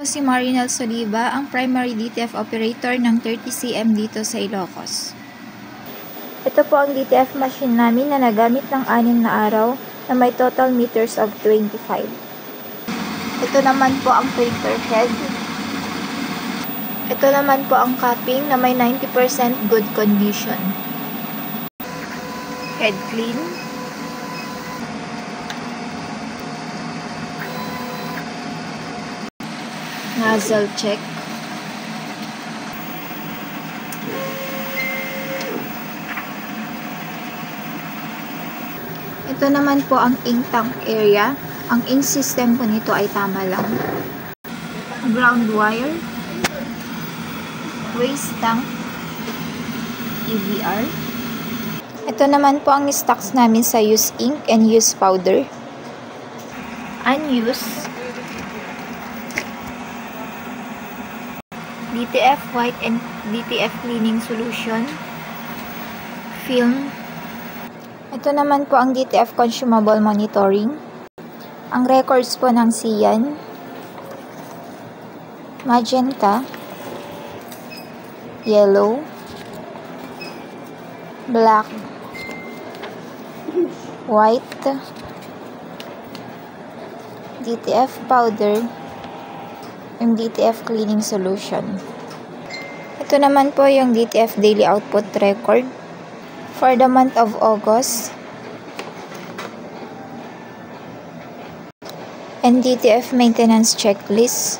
Si Marinel Soliva, ang primary DTF operator ng 30cm dito sa Ilocos. Ito po ang DTF machine namin na nagamit ng 6 na araw na may total meters of 25. Ito naman po ang filter head. Ito naman po ang capping na may 90% good condition. Head clean. Nozzle check. Ito naman po ang ink tank area. Ang ink system po nito ay tama lang. Ground wire. Waste tank. EVR. Ito naman po ang stocks namin sa used ink and used powder. Unused. DTF white and DTF cleaning solution. Film. Ito naman po ang DTF consumable monitoring. Ang records po ng cyan. Magenta. Yellow. Black. White. DTF powder. Yung DTF cleaning solution. Ito naman po yung DTF daily output record for the month of August. And DTF maintenance checklist.